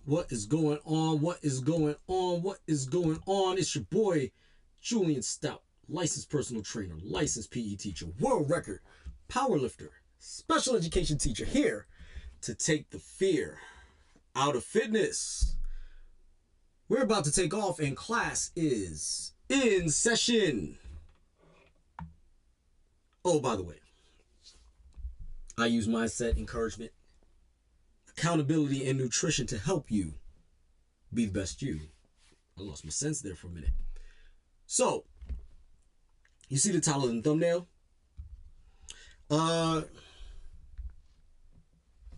What is going on? What is going on? What is going on? It's your boy, Julien Stoutt, licensed personal trainer, licensed PE teacher, world record, powerlifter, special education teacher, here to take the fear out of fitness. We're about to take off and class is in session. Oh, by the way, I use mindset, encouragement, accountability, and nutrition to help you be the best you. I lost my sense there for a minute. So, you see the title and thumbnail? Over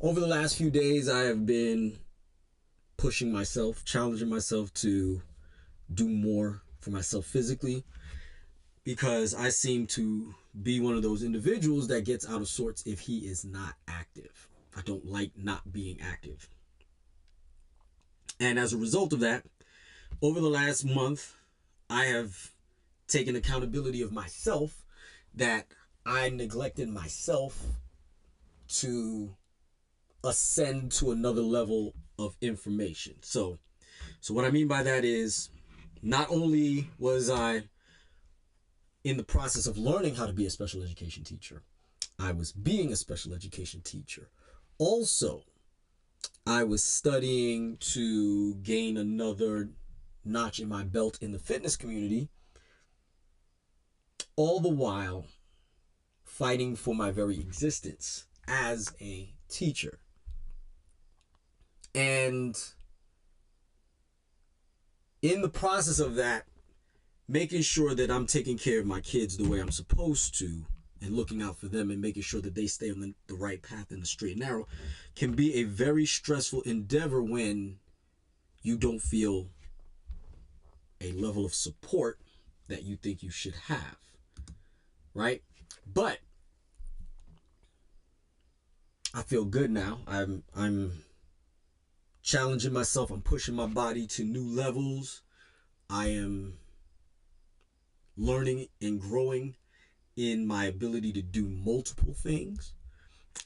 the last few days, I have been pushing myself, challenging myself to do more for myself physically, because I seem to be one of those individuals that gets out of sorts if he is not active. I don't like not being active. And as a result of that, over the last month, I have taken accountability of myself, that I neglected myself to ascend to another level of information. So what I mean by that is, not only was I in the process of learning how to be a special education teacher, I was being a special education teacher. Also, I was studying to gain another notch in my belt in the fitness community, all the while fighting for my very existence as a teacher. And in the process of that, making sure that I'm taking care of my kids the way I'm supposed to, and looking out for them and making sure that they stay on the right path and the straight and narrow, can be a very stressful endeavor when you don't feel a level of support that you think you should have, right? But I feel good now. I'm challenging myself. I'm pushing my body to new levels. I am learning and growing in my ability to do multiple things,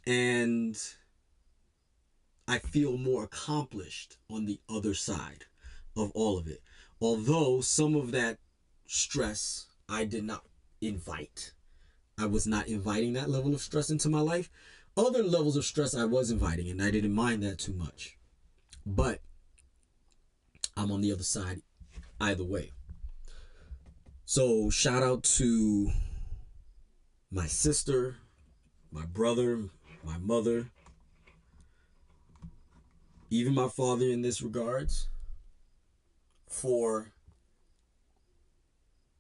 and I feel more accomplished on the other side of all of it. Although some of that stress I did not invite. I was not inviting that level of stress into my life. Other levels of stress I was inviting, and I didn't mind that too much. But I'm on the other side either way. So shout out to my sister, my brother, my mother, even my father in this regards,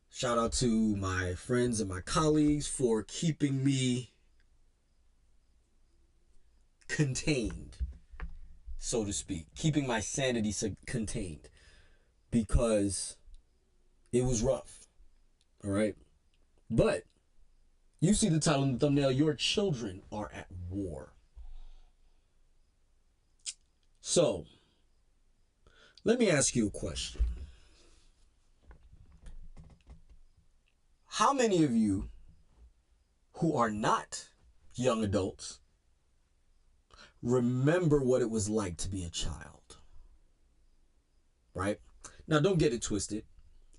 shout out to my friends and my colleagues for keeping me contained, so to speak, keeping my sanity contained, because it was rough, all right? But you see the title in the thumbnail, your children are at war. So, let me ask you a question. How many of you who are not young adults remember what it was like to be a child? Right? Now, don't get it twisted.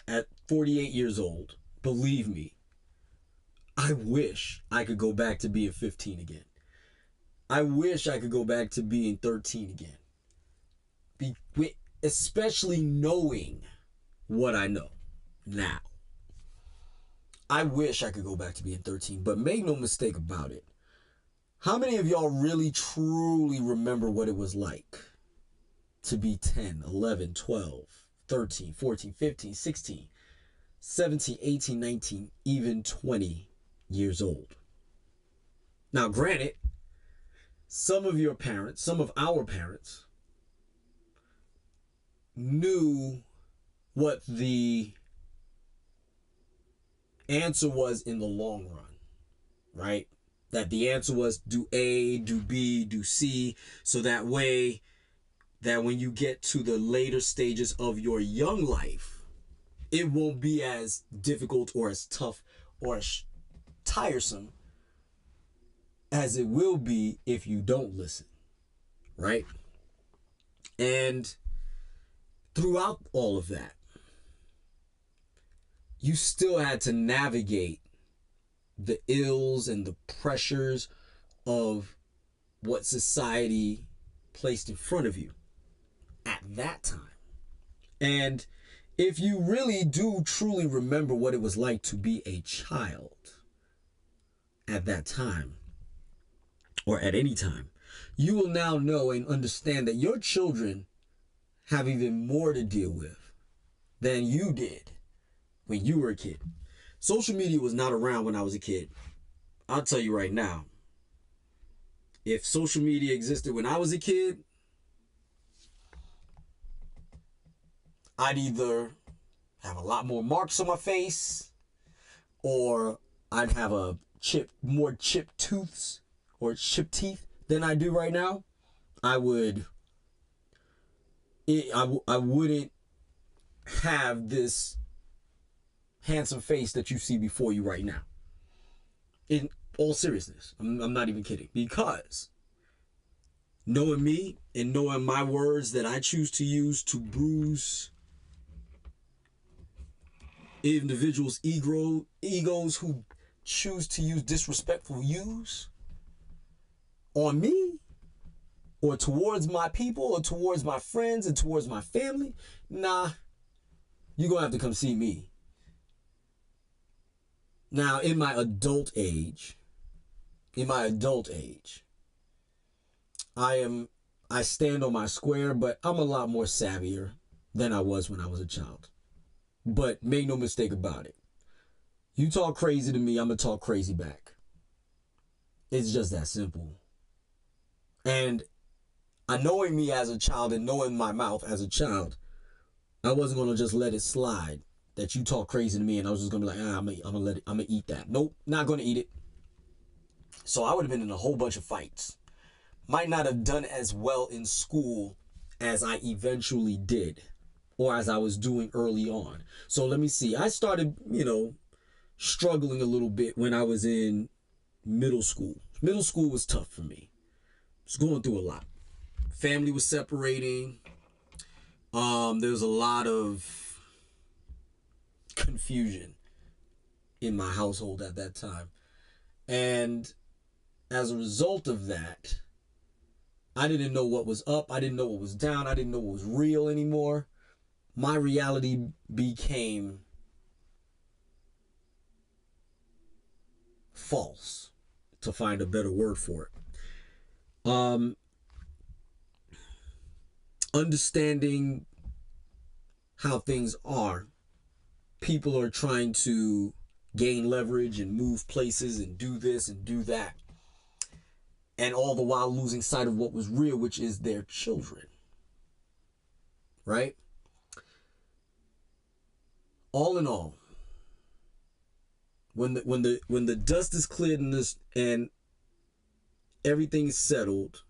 At 48 years old, believe me, I wish I could go back to being 15 again. I wish I could go back to being 13 again. Especially knowing what I know now. I wish I could go back to being 13, but make no mistake about it. How many of y'all really truly remember what it was like to be 10, 11, 12, 13, 14, 15, 16, 17, 18, 19, even 20 years old? Now, granted, some of your parents, some of our parents, knew what the answer was in the long run, right? That the answer was do A, do B, do C, so that way that when you get to the later stages of your young life, it won't be as difficult or as tough or as tiresome as it will be if you don't listen, right? And throughout all of that, you still had to navigate the ills and the pressures of what society placed in front of you at that time. And if you really do truly remember what it was like to be a child at that time, or at any time, you will now know and understand that your children have even more to deal with than you did when you were a kid. Social media was not around when I was a kid. I'll tell you right now, if social media existed when I was a kid, I'd either have a lot more marks on my face, or I'd have more chipped tooths or chipped teeth than I do right now. I wouldn't have this handsome face that you see before you right now. In all seriousness, I'm not even kidding. Because knowing me and knowing my words that I choose to use to bruise individuals' egos who choose to use disrespectful use on me or towards my people or towards my friends and towards my family, nah, you're going to have to come see me. Now, in my adult age, I stand on my square, but I'm a lot more savvier than I was when I was a child. But make no mistake about it. You talk crazy to me, I'm going to talk crazy back. It's just that simple. And knowing me as a child and knowing my mouth as a child, I wasn't going to just let it slide that you talk crazy to me and I was just going to be like, I'm going to eat that. Nope, not going to eat it. So I would have been in a whole bunch of fights. Might not have done as well in school as I eventually did, or as I was doing early on. So let me see. I started, struggling a little bit when I was in middle school. Middle school was tough for me. I was going through a lot. Family was separating. There was a lot of confusion in my household at that time. And as a result of that, I didn't know what was up. I didn't know what was down. I didn't know what was real anymore. My reality became false, to find a better word for it. Understanding how things are, people are trying to gain leverage and move places and do this and do that. And all the while losing sight of what was real, which is their children. Right? All in all, when the dust is cleared and everything is settled,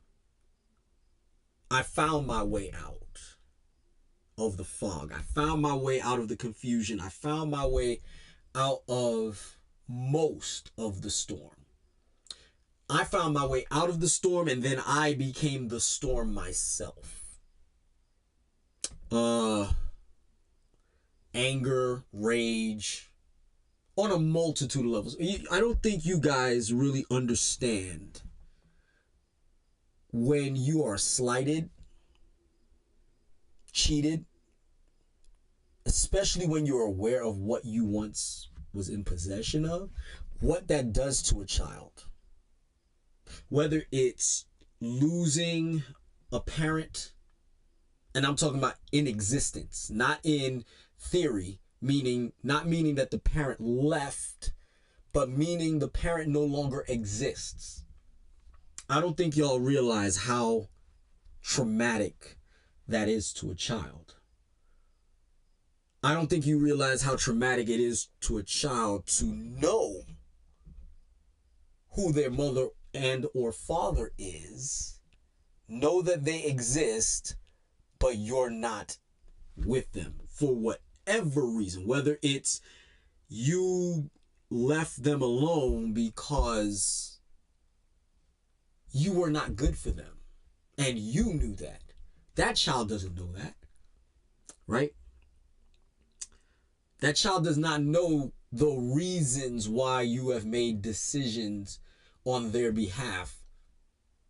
I found my way out of the fog. I found my way out of the confusion. I found my way out of most of the storm. I found my way out of the storm, and then I became the storm myself. Anger, rage, on a multitude of levels. I don't think you guys really understand when you are slighted, cheated, especially when you're aware of what you once was in possession of, what that does to a child. Whether it's losing a parent, and I'm talking about in existence, not in theory, not meaning that the parent left, but meaning the parent no longer exists. I don't think y'all realize how traumatic that is to a child. I don't think you realize how traumatic it is to a child to know who their mother and or father is, know that they exist, but you're not with them for whatever reason. Whether it's you left them alone because you were not good for them and you knew that. That child doesn't know that, right? That child does not know the reasons why you have made decisions on their behalf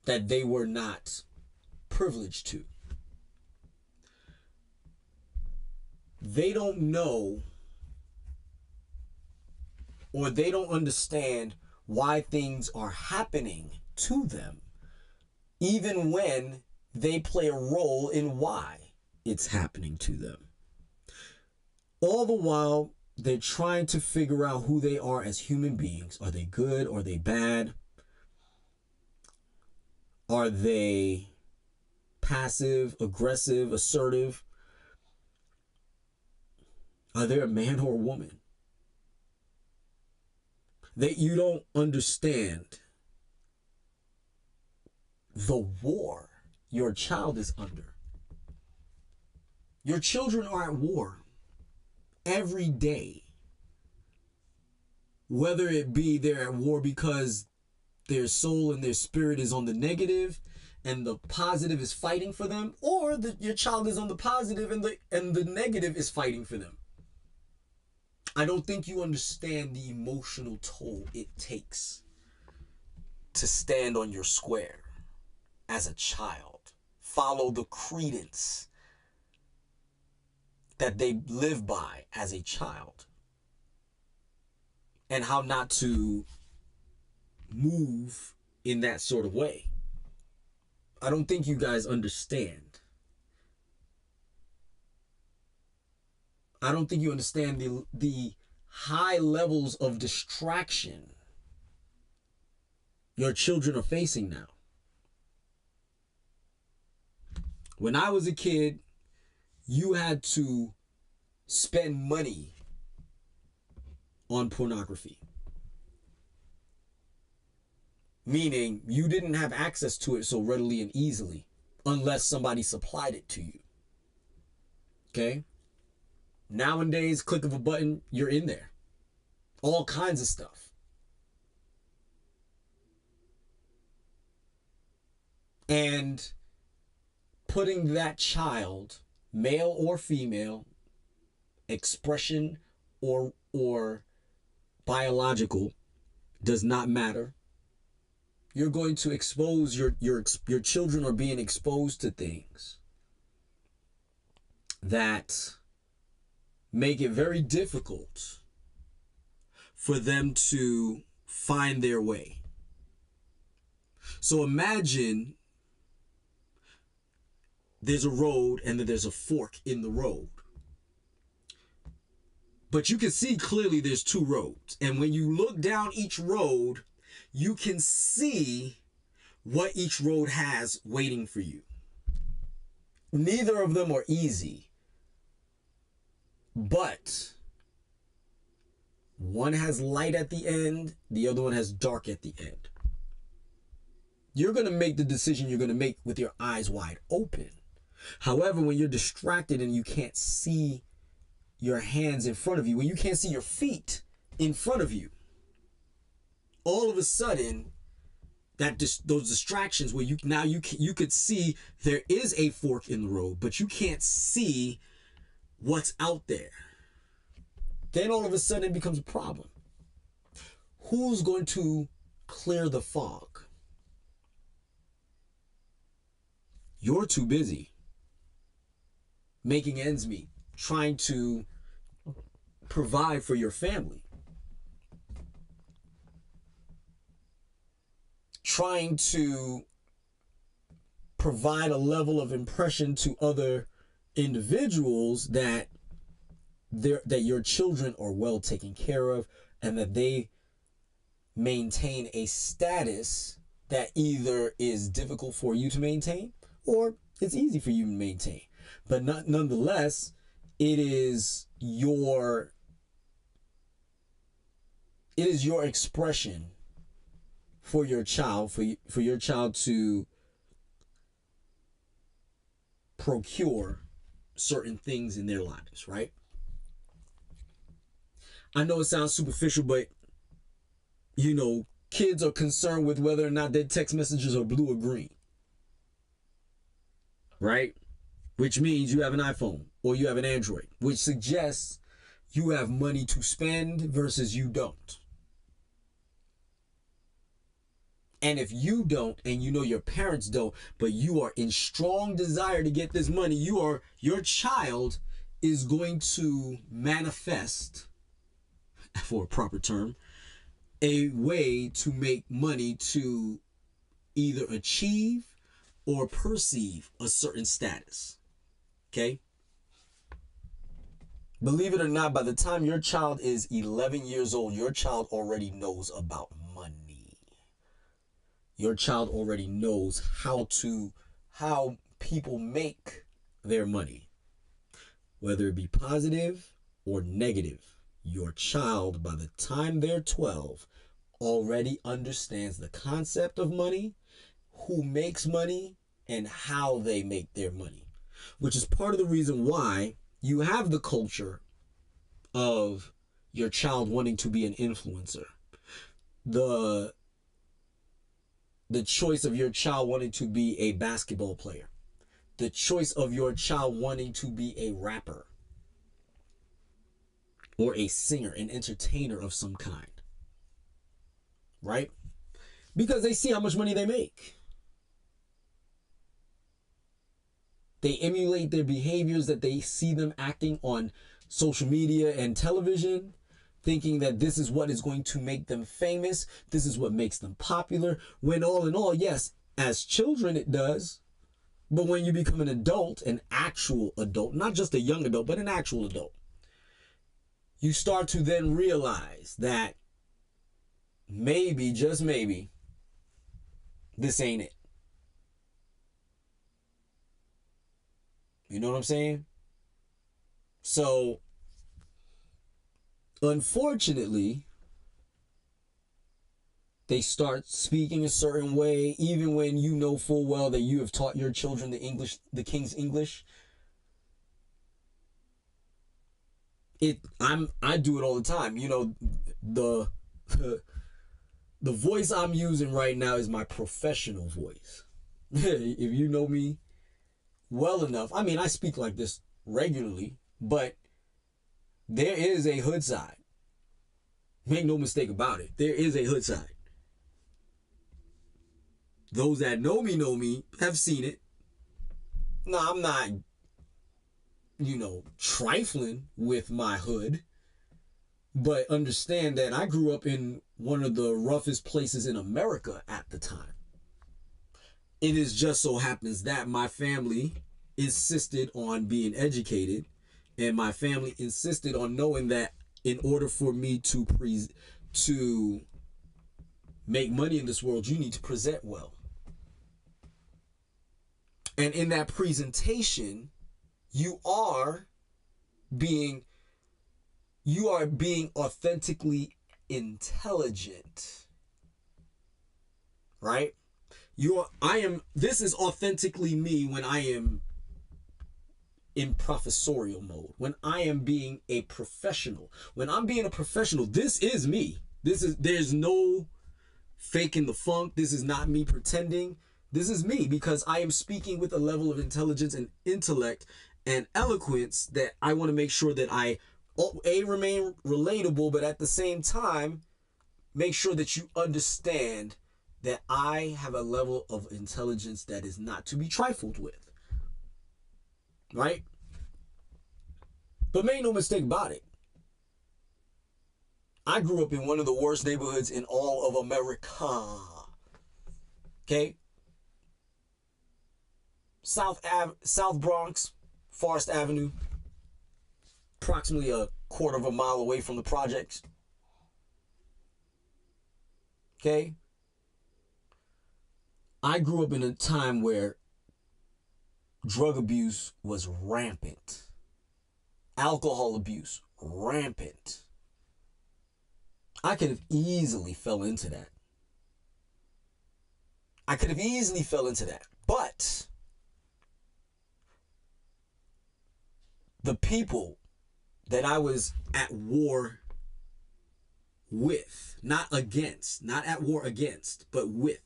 that they were not privileged to. They don't know, or they don't understand why things are happening to them, even when they play a role in why it's happening to them. All the while, they're trying to figure out who they are as human beings. Are they good? Are they bad? Are they passive, aggressive, assertive? Are they a man or a woman? You don't understand the war your child is under. Your children are at war every day. Whether it be they're at war because their soul and their spirit is on the negative and the positive is fighting for them, or your child is on the positive and the negative is fighting for them. I don't think you understand the emotional toll it takes to stand on your square as a child. Follow the credence that they live by as a child. And how not to move in that sort of way. I don't think you guys understand. I don't think you understand the high levels of distraction your children are facing now. When I was a kid, you had to spend money on pornography. Meaning you didn't have access to it so readily and easily unless somebody supplied it to you. Okay? Nowadays, click of a button, you're in there. All kinds of stuff. And putting that child, male or female, expression or biological, does not matter. You're going to expose your children are being exposed to things that make it very difficult for them to find their way. So imagine there's a road and then there's a fork in the road. But you can see clearly there's two roads. And when you look down each road, you can see what each road has waiting for you. Neither of them are easy. But one has light at the end, the other one has dark at the end. You're going to make the decision you're going to make with your eyes wide open. However, when you're distracted and you can't see your hands in front of you, when you can't see your feet in front of you, all of a sudden, those distractions where you could see there is a fork in the road, but you can't see what's out there. Then all of a sudden it becomes a problem. who's going to clear the fog? You're too busy making ends meet, trying to provide for your family, trying to provide a level of impression to other individuals that your children are well taken care of, and that they maintain a status that either is difficult for you to maintain or it's easy for you to maintain. But nonetheless, it is your expression for your child, for your child to procure certain things in their lives, right? I know it sounds superficial, but kids are concerned with whether or not their text messages are blue or green, right? Which means you have an iPhone or you have an Android, which suggests you have money to spend versus you don't. And if you don't, and your parents don't, but you are in strong desire to get this money, your child is going to manifest, for a proper term, a way to make money to either achieve or perceive a certain status. Okay? Believe it or not, by the time your child is 11 years old, your child already knows about money. Your child already knows how people make their money, whether it be positive or negative. Your child, by the time they're 12, already understands the concept of money, who makes money, and how they make their money, which is part of the reason why you have the culture of your child wanting to be an influencer, the choice of your child wanting to be a basketball player, the choice of your child wanting to be a rapper or a singer, an entertainer of some kind, right? Because they see how much money they make. They emulate their behaviors that they see them acting on social media and television, thinking that this is what is going to make them famous. This is what makes them popular. When all in all, yes, as children it does. But when you become an adult, an actual adult, not just a young adult, but an actual adult, you start to then realize that maybe, just maybe, this ain't it. You know what I'm saying? So, unfortunately, they start speaking a certain way, even when you know full well that you have taught your children the King's English. I do it all the time. The voice I'm using right now is my professional voice. If you know me well enough, I speak like this regularly, but there is a hood side. Make no mistake about it. There is a hood side. Those that know me have seen it. No, I'm not, trifling with my hood, but understand that I grew up in one of the roughest places in America at the time. It is just so happens that my family insisted on being educated, and my family insisted on knowing that in order for me to make money in this world, you need to present well. And in that presentation, you are being authentically intelligent, right? This is authentically me when I am in professorial mode, when I am being a professional. When I'm being a professional, this is me. There's no faking the funk. This is not me pretending. This is me, because I am speaking with a level of intelligence and intellect and eloquence that I want to make sure that I remain relatable, but at the same time make sure that you understand that I have a level of intelligence that is not to be trifled with. Right? But make no mistake about it. I grew up in one of the worst neighborhoods in all of America. Okay? South Bronx, Forest Avenue, approximately a quarter of a mile away from the projects. Okay? I grew up in a time where drug abuse was rampant. Alcohol abuse, rampant. I could have easily fell into that. But the people that I was at war with, not at war against, but with,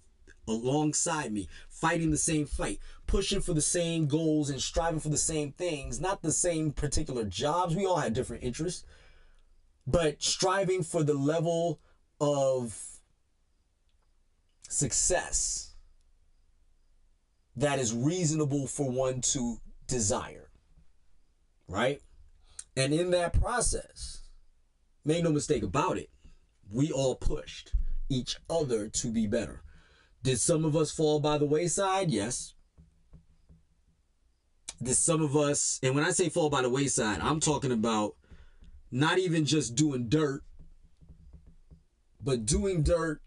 alongside me, fighting the same fight, pushing for the same goals and striving for the same things, not the same particular jobs. We all had different interests, but striving for the level of success that is reasonable for one to desire, right? And in that process, make no mistake about it, we all pushed each other to be better. Did some of us fall by the wayside? Yes. Did some of us, and when I say fall by the wayside, I'm talking about not even just doing dirt, but doing dirt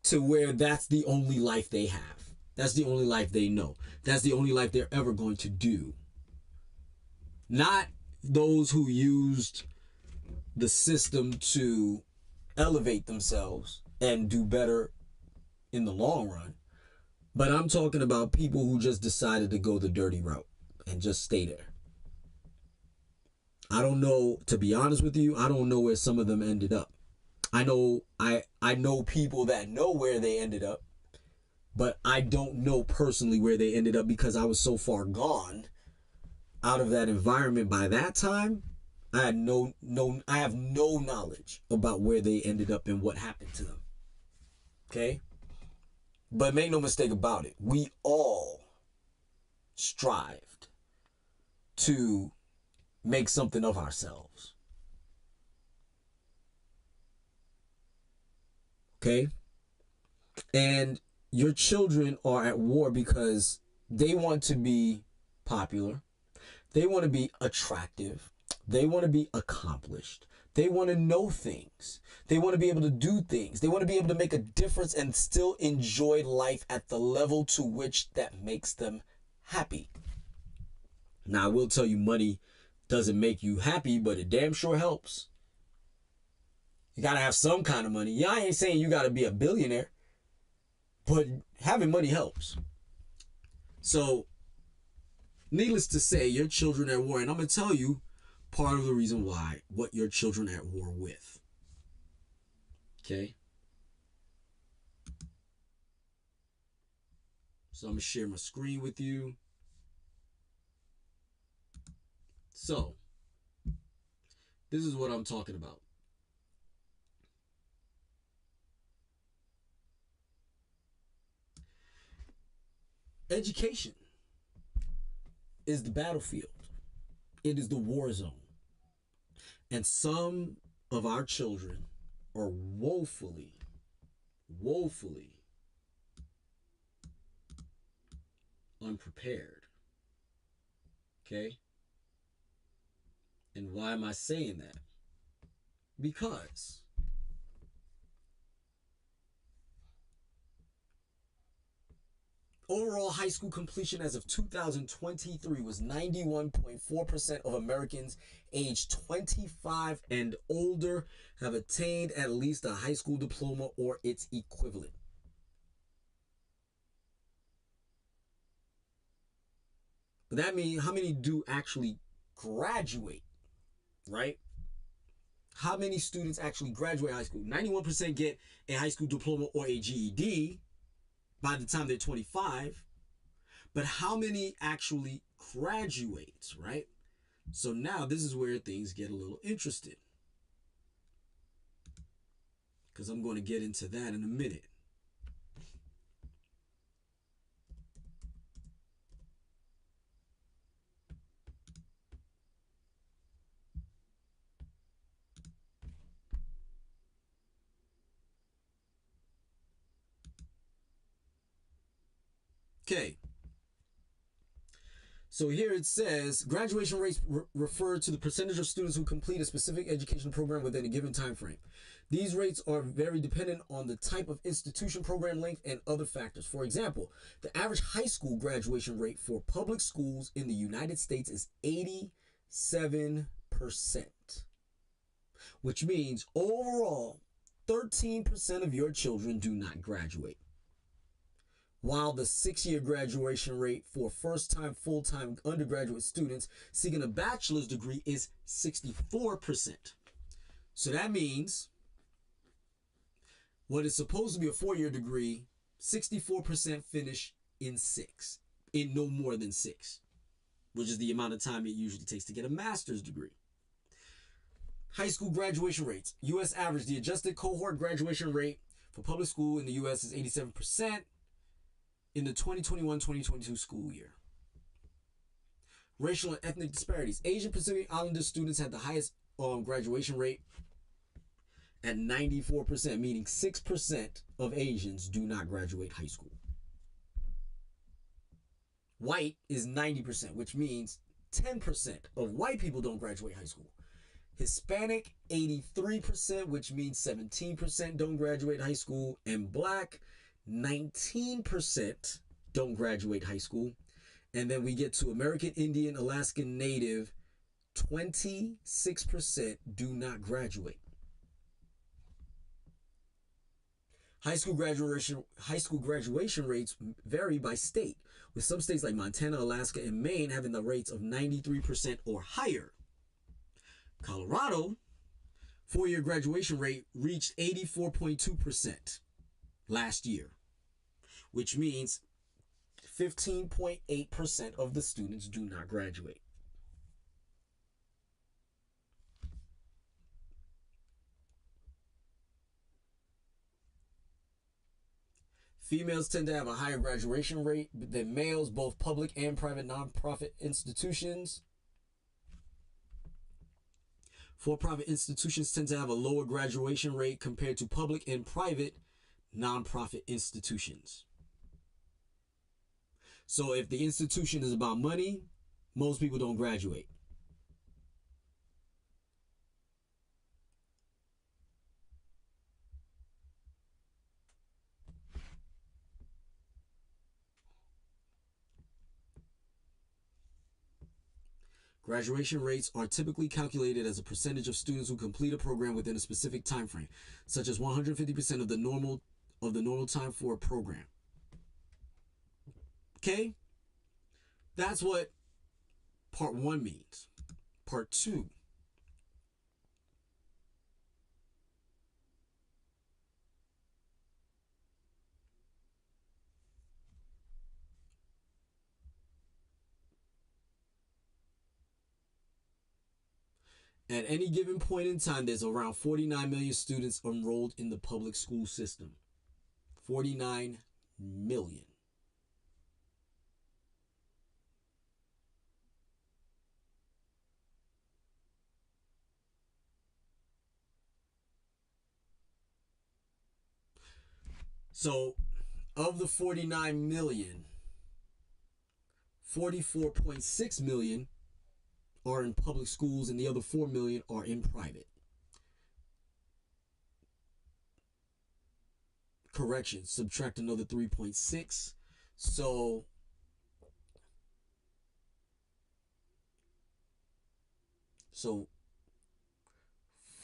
to where that's the only life they have. That's the only life they know. That's the only life they're ever going to do. Not those who used the system to elevate themselves and do better in the long run. But I'm talking about people who just decided to go the dirty route and just stay there. I don't know, to be honest with you, I don't know where some of them ended up. I know people that know where they ended up, but I don't know personally where they ended up because I was so far gone out of that environment by that time. I have no knowledge about where they ended up and what happened to them. Okay? But make no mistake about it, we all strived to make something of ourselves. Okay? And your children are at war because they want to be popular. They want to be attractive. They want to be accomplished. They want to know things. They want to be able to do things. They want to be able to make a difference and still enjoy life at the level to which that makes them happy. Now, I will tell you, money doesn't make you happy, but it damn sure helps. You got to have some kind of money. Yeah, I ain't saying you got to be a billionaire, but having money helps. So, needless to say, your children are at war, and I'm going to tell you part of the reason why, what your children are at war with. Okay? So I'm going to share my screen with you. So, this is what I'm talking about. Education is the battlefield. It is the war zone. And some of our children are woefully unprepared. Okay? And why am I saying that? Because overall high school completion as of 2023 was 91.4% of Americans aged 25 and older have attained at least a high school diploma or its equivalent. But that means how many do actually graduate, right? How many students actually graduate high school? 91% get a high school diploma or a GED by the time they're 25. But how many actually graduate, right? So now this is where things get a little interesting. because I'm going to get into that in a minute. Okay. So here it says, graduation rates refer to the percentage of students who complete a specific education program within a given time frame. These rates are very dependent on the type of institution, program length, and other factors. For example, the average high school graduation rate for public schools in the United States is 87%, which means overall 13% of your children do not graduate. While the 6-year graduation rate for first-time full-time undergraduate students seeking a bachelor's degree is 64%. So that means what is supposed to be a 4-year degree, 64% finish in no more than 6, which is the amount of time it usually takes to get a master's degree. High school graduation rates. U.S. average, the adjusted cohort graduation rate for public school in the U.S. is 87%. In the 2021-2022 school year. Racial and ethnic disparities. Asian Pacific Islander students had the highest graduation rate at 94%, meaning 6% of Asians do not graduate high school. White is 90%, which means 10% of white people don't graduate high school. Hispanic, 83%, which means 17% don't graduate high school. And black, 19% don't graduate high school. And then we get to American Indian, Alaskan Native, 26% do not graduate. High school graduation rates vary by state, with some states like Montana, Alaska, and Maine having the rates of 93% or higher. Colorado, 4-year graduation rate reached 84.2% last year, which means 15.8% of the students do not graduate. Females tend to have a higher graduation rate than males, both public and private nonprofit institutions. For-profit institutions tend to have a lower graduation rate compared to public and private nonprofit institutions. So if the institution is about money, most people don't graduate. Graduation rates are typically calculated as a percentage of students who complete a program within a specific time frame, such as 150% of the normal time for a program. Okay? That's what part 1 means. Part 2. At any given point in time, there's around 49 million students enrolled in the public school system. 49 million. So, of the 49 million, 44.6 million are in public schools and the other 4 million are in private. Correction, subtract another 3.6. So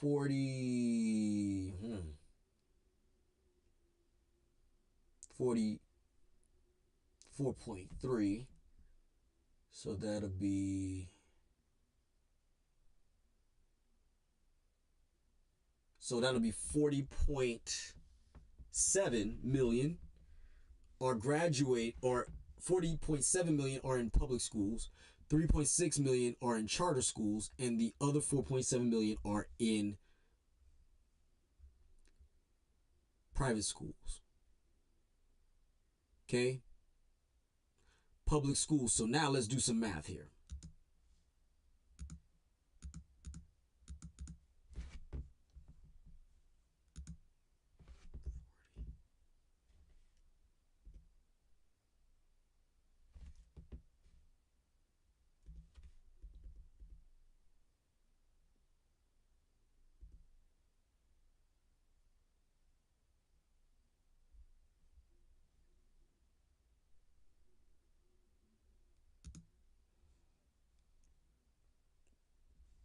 44.3. So that'll be So that'll be 40.7 million are 40.7 million are in public schools, 3.6 million are in charter schools, and the other 4.7 million are in private schools. Okay? Public schools. So now let's do some math here.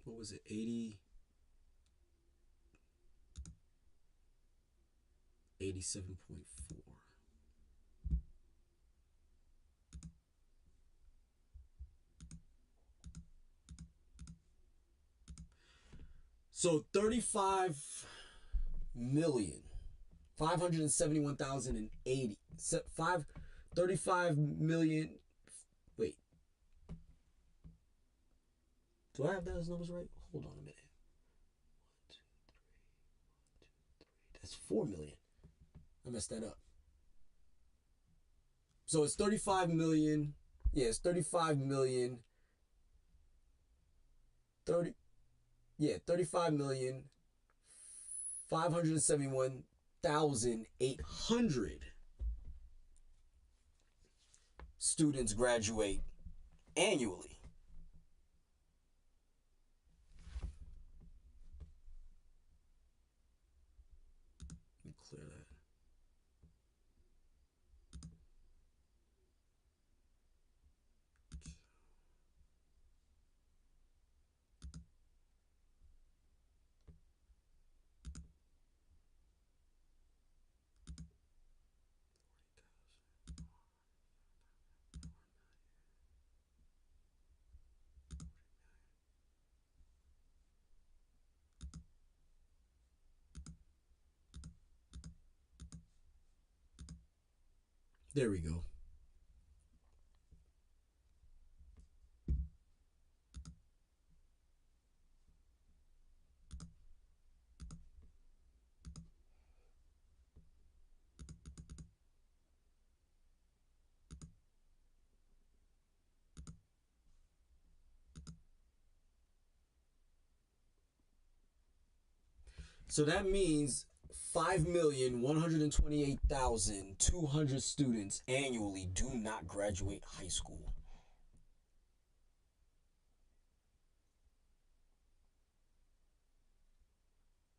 What was it? 87.4. So 35,571,080. 35 million. Wait. Do I have those numbers right? Hold on a minute. 1, 2, 3, 1, 2, 3. That's 4 million. I messed that up. So it's 35 million. Yeah, it's 35 million. 35,571,800 students graduate annually. Let me clear that. There we go. So that means 5,128,200 students annually do not graduate high school.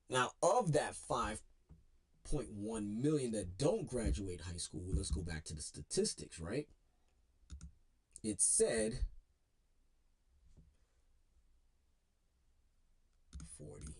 Now, of that 5.1 million that don't graduate high school, let's go back to the statistics, right? It said 40.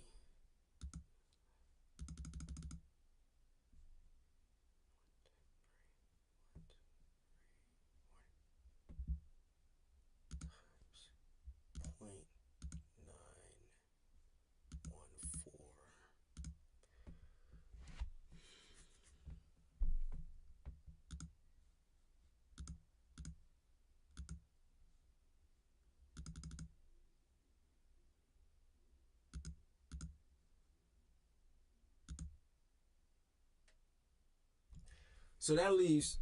So that leaves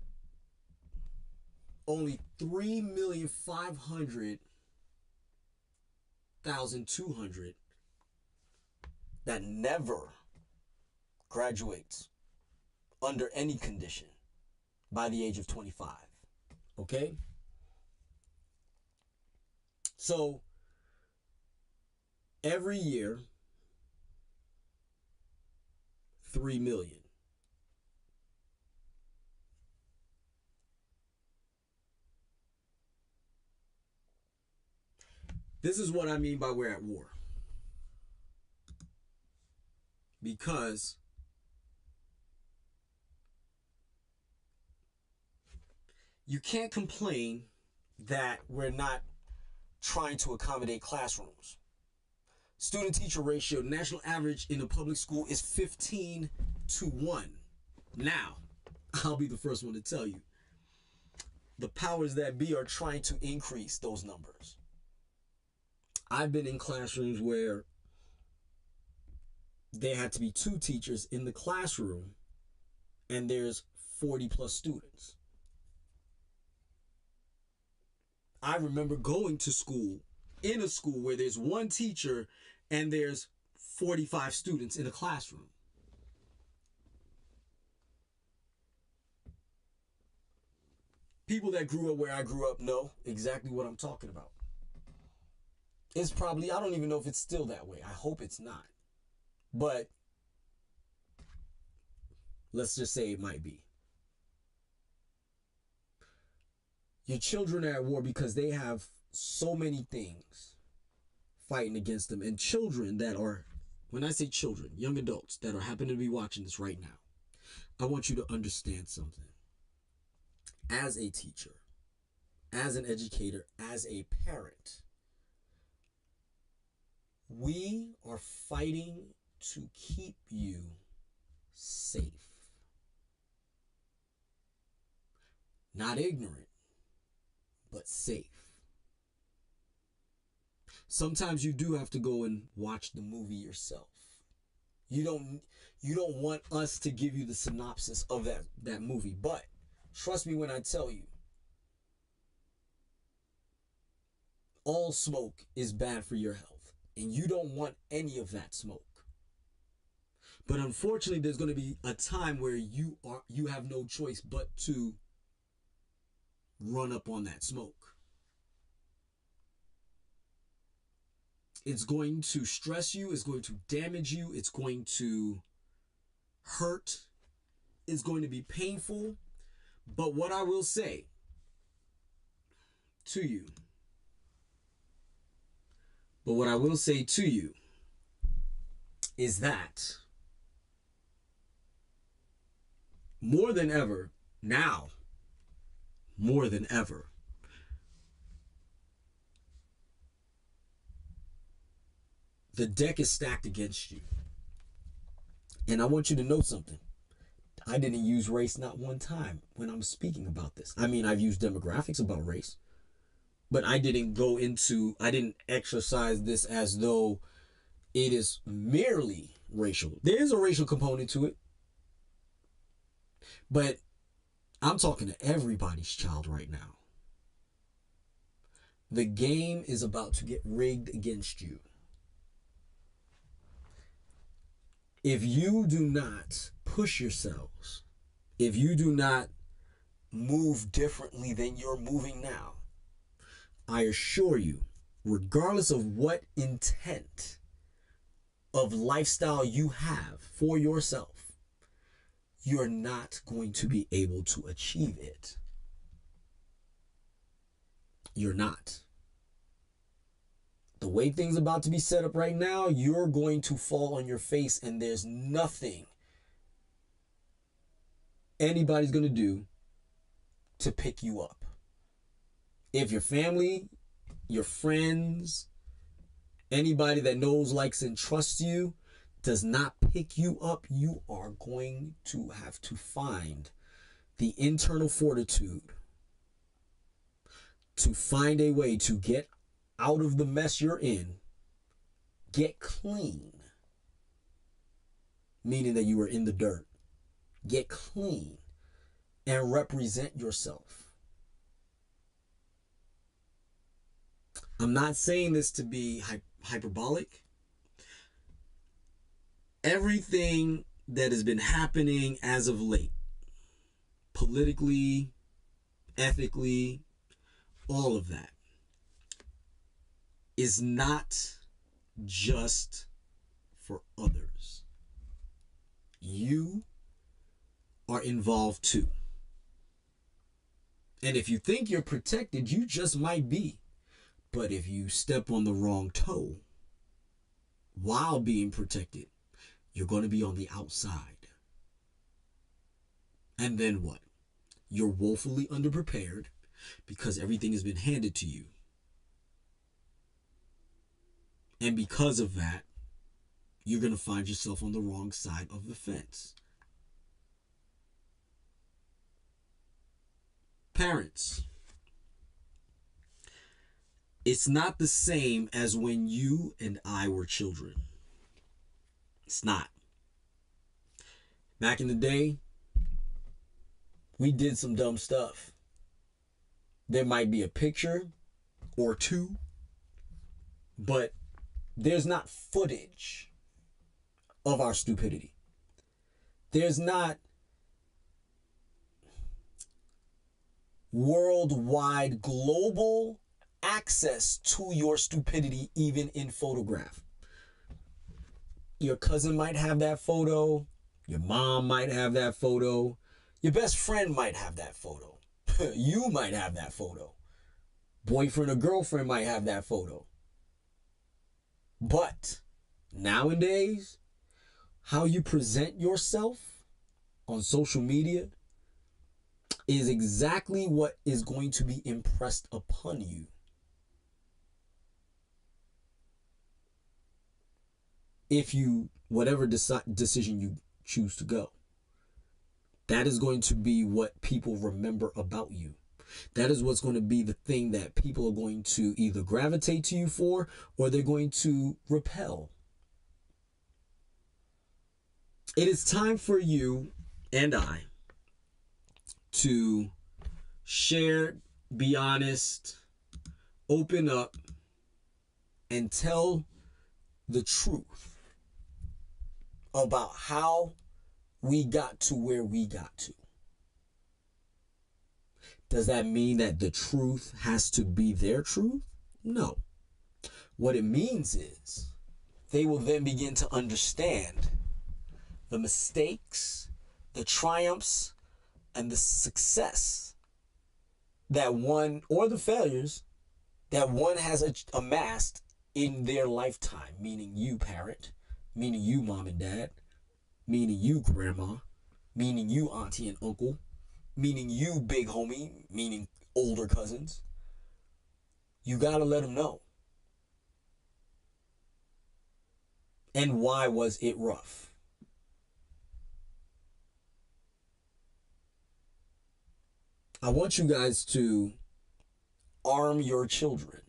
only 3,500,200 that never graduates under any condition by the age of 25. Okay? So every year, 3 million. This is what I mean by we're at war. Because you can't complain that we're not trying to accommodate classrooms. Student-teacher ratio, national average in the public school is 15:1. Now, I'll be the first one to tell you, the powers that be are trying to increase those numbers. I've been in classrooms where there had to be 2 teachers in the classroom and there's 40 plus students. I remember going to school, in a school where there's one teacher and there's 45 students in a classroom. People that grew up where I grew up know exactly what I'm talking about. It's probably, I don't even know if it's still that way. I hope it's not. But let's just say it might be. Your children are at war because they have so many things fighting against them. And children that are, when I say children, young adults that are happening to be watching this right now, I want you to understand something. As a teacher, as an educator, as a parent, we are fighting to keep you safe. Not ignorant, but safe. Sometimes you do have to go and watch the movie yourself. You don't want us to give you the synopsis of that movie, but trust me when I tell you, all smoke is bad for your health, and you don't want any of that smoke. But unfortunately, there's going to be a time where you have no choice but to run up on that smoke. It's going to stress you, it's going to damage you, it's going to hurt, it's going to be painful. But what I will say to you, is that more than ever, now, more than ever, the deck is stacked against you. And I want you to know something. I didn't use race not one time when I'm speaking about this. I mean, I've used demographics about race, but I didn't exercise this as though it is merely racial. There is a racial component to it, but I'm talking to everybody's child right now. The game is about to get rigged against you. If you do not push yourselves, if you do not move differently than you're moving now, I assure you, regardless of what intent of lifestyle you have for yourself, you're not going to be able to achieve it. You're not. The way things are about to be set up right now, you're going to fall on your face, and there's nothing anybody's going to do to pick you up. If your family, your friends, anybody that knows, likes, and trusts you does not pick you up, you are going to have to find the internal fortitude to find a way to get out of the mess you're in, get clean, meaning that you were in the dirt, get clean, and represent yourself. I'm not saying this to be hyperbolic. Everything that has been happening as of late, politically, ethically, all of that, is not just for others. You are involved too. And if you think you're protected, you just might be. But if you step on the wrong toe while being protected, you're going to be on the outside. And then what? You're woefully underprepared because everything has been handed to you. And because of that, you're going to find yourself on the wrong side of the fence. Parents, it's not the same as when you and I were children. It's not. Back in the day, We did some dumb stuff. There might be a picture or two, but there's not footage of our stupidity. There's not worldwide, global access to your stupidity, even in photograph. Your cousin might have that photo. Your mom might have that photo. Your best friend might have that photo. You might have that photo. Boyfriend or girlfriend might have that photo. But nowadays, how you present yourself on social media is exactly what is going to be impressed upon you. If you, whatever decision you choose to go, that is going to be what people remember about you. That is what's going to be the thing that people are going to either gravitate to you for, or they're going to repel. It is time for you and I to share, be honest, open up, and tell the truth about how we got to where we got to. Does that mean that the truth has to be their truth? No. What it means is they will then begin to understand the mistakes, the triumphs, and the success that one, or the failures that one has amassed in their lifetime, meaning you, parent, meaning you, mom and dad, meaning you, grandma, meaning you, auntie and uncle, meaning you, big homie, meaning older cousins. You gotta let them know. And why was it rough? I want you guys to arm your children.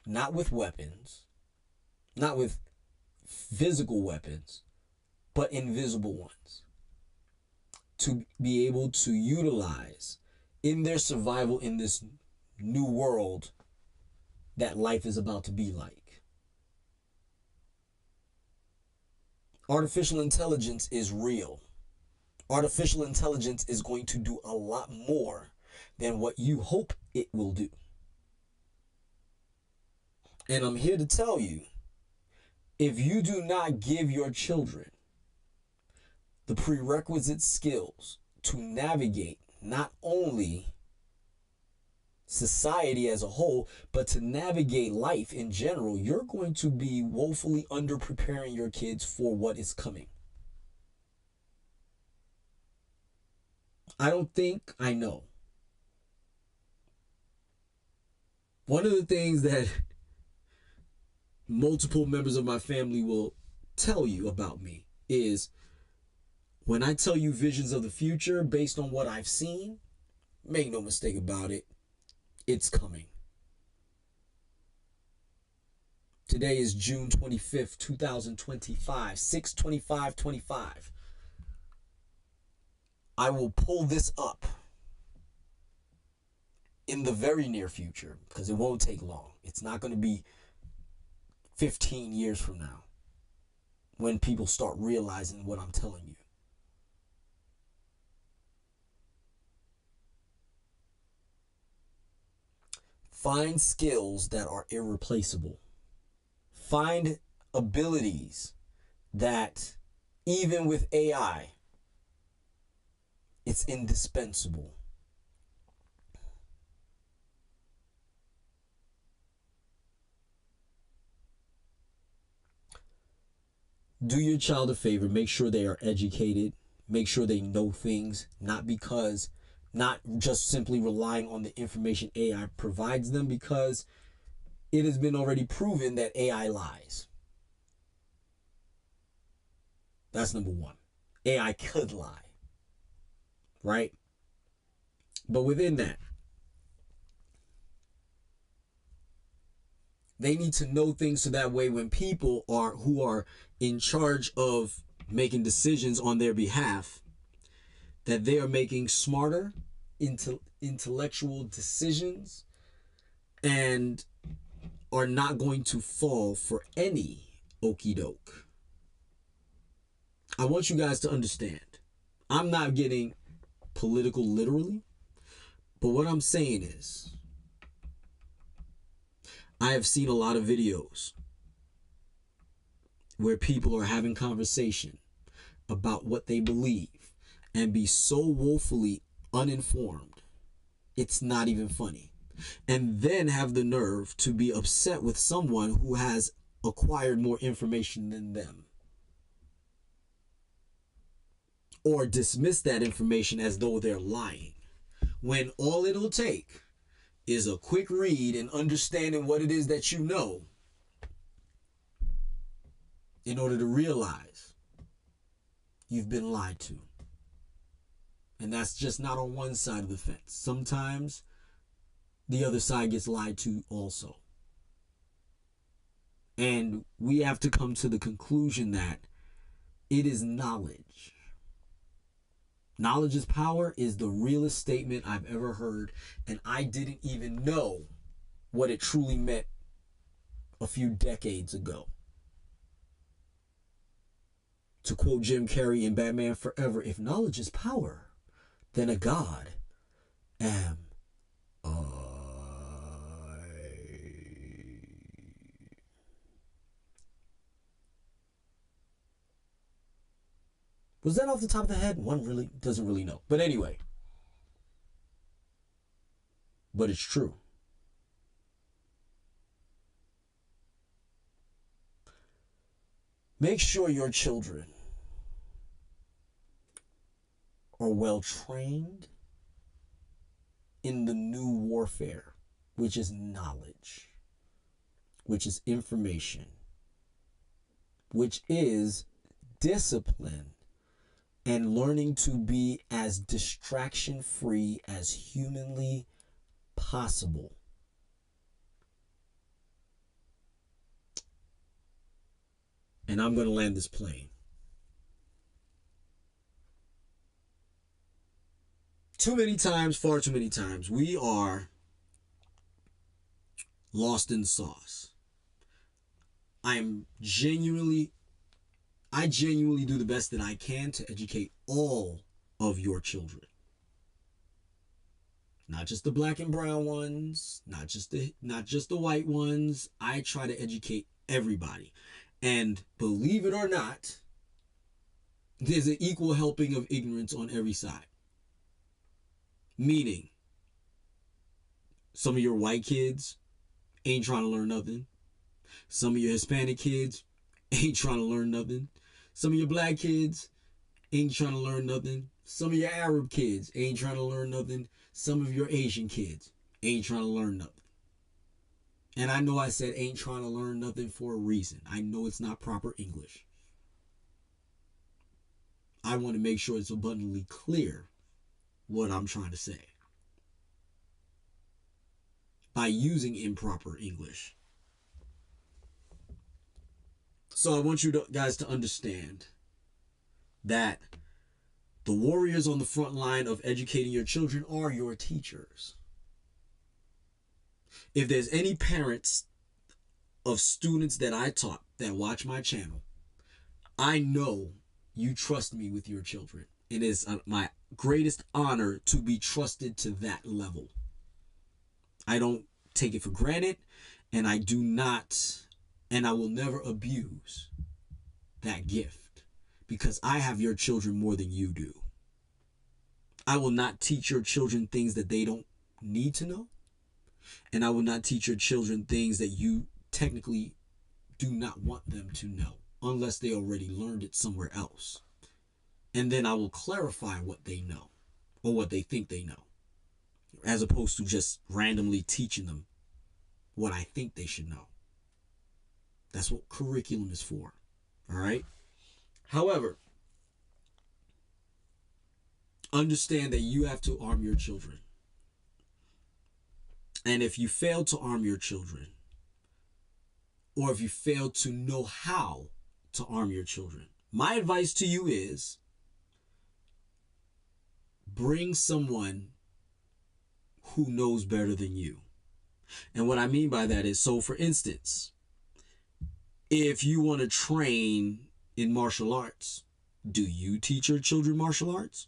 Not with weapons, not with physical weapons, but invisible ones, to be able to utilize in their survival in this new world that life is about to be like. Artificial intelligence is real. Artificial intelligence is going to do a lot more than what you hope it will do. And I'm here to tell you, if you do not give your children the prerequisite skills to navigate not only society as a whole, but to navigate life in general, you're going to be woefully under-preparing your kids for what is coming. I don't think I know. One of the things that multiple members of my family will tell you about me is, when I tell you visions of the future based on what I've seen, make no mistake about it, it's coming. Today is June 25th, 2025, 6/25/25. I will pull this up in the very near future, because it won't take long. It's not going to be 15 years from now when people start realizing what I'm telling you. Find skills that are irreplaceable. Find abilities that, even with AI, it's indispensable. Do your child a favor. Make sure they are educated. Make sure they know things, not just simply relying on the information AI provides them, because it has been already proven that AI lies. That's number one. AI could lie, right? But within that, they need to know things so that way when people who are in charge of making decisions on their behalf, that they are making smarter intellectual decisions and are not going to fall for any okie doke. I want you guys to understand, I'm not getting political literally, but what I'm saying is, I have seen a lot of videos where people are having conversation about what they believe and be so woefully uninformed, it's not even funny. And then have the nerve to be upset with someone who has acquired more information than them. Or dismiss that information as though they're lying. When all it'll take is a quick read and understanding what it is that you know in order to realize you've been lied to. And that's just not on one side of the fence. Sometimes the other side gets lied to also. And we have to come to the conclusion that it is knowledge. Knowledge is power is the realest statement I've ever heard, and I didn't even know what it truly meant a few decades ago. To quote Jim Carrey in Batman Forever, if knowledge is power, then a god am I. Was that off the top of the head? One really doesn't really know. But anyway. But it's true. Make sure your children are well trained in the new warfare, which is knowledge, which is information, which is discipline, and learning to be as distraction-free as humanly possible. And I'm going to land this plane. Too many times, far too many times, we are lost in the sauce. I genuinely do the best that I can to educate all of your children. Not just the black and brown ones, not just the white ones. I try to educate everybody. And believe it or not, there's an equal helping of ignorance on every side. Meaning, some of your white kids ain't trying to learn nothing. Some of your Hispanic kids ain't trying to learn nothing. Some of your black kids ain't trying to learn nothing. Some of your Arab kids ain't trying to learn nothing. Some of your Asian kids ain't trying to learn nothing. And I know I said ain't trying to learn nothing for a reason. I know it's not proper English. I want to make sure it's abundantly clear what I'm trying to say by using improper English. So I want you guys to understand that the warriors on the front line of educating your children are your teachers. If there's any parents of students that I taught that watch my channel, I know you trust me with your children. It is my greatest honor to be trusted to that level. I don't take it for granted, and I do not, and I will never abuse that gift because I have your children more than you do. I will not teach your children things that they don't need to know, and I will not teach your children things that you technically do not want them to know unless they already learned it somewhere else. And then I will clarify what they know or what they think they know, as opposed to just randomly teaching them what I think they should know. That's what curriculum is for. All right? However, understand that you have to arm your children. And if you fail to arm your children, or if you fail to know how to arm your children, my advice to you is bring someone who knows better than you. And what I mean by that is, so for instance, if you want to train in martial arts, do you teach your children martial arts?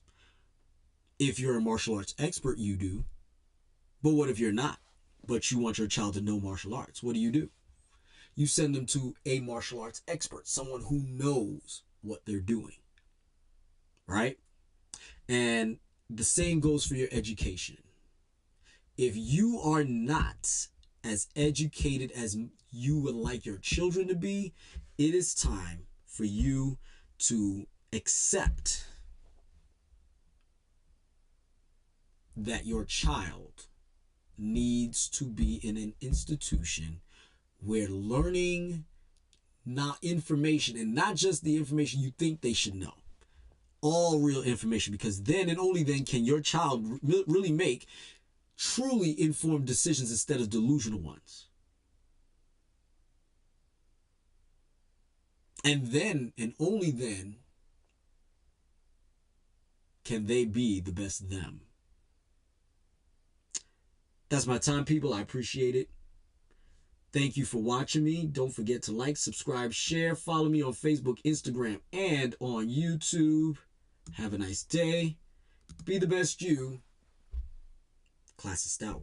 If you're a martial arts expert, you do. But what if you're not, but you want your child to know martial arts? What do? You send them to a martial arts expert, someone who knows what they're doing, right? And the same goes for your education. If you are not as educated as you would like your children to be, it is time for you to accept that your child needs to be in an institution where learning, not information, and not just the information you think they should know, all real information, because then and only then can your child really make truly informed decisions instead of delusional ones. And then and only then can they be the best them. That's my time, people. I appreciate it. Thank you for watching me. Don't forget to like, subscribe, share, follow me on Facebook, Instagram, and on YouTube. Have a nice day. Be the best you. Class is Stoutt.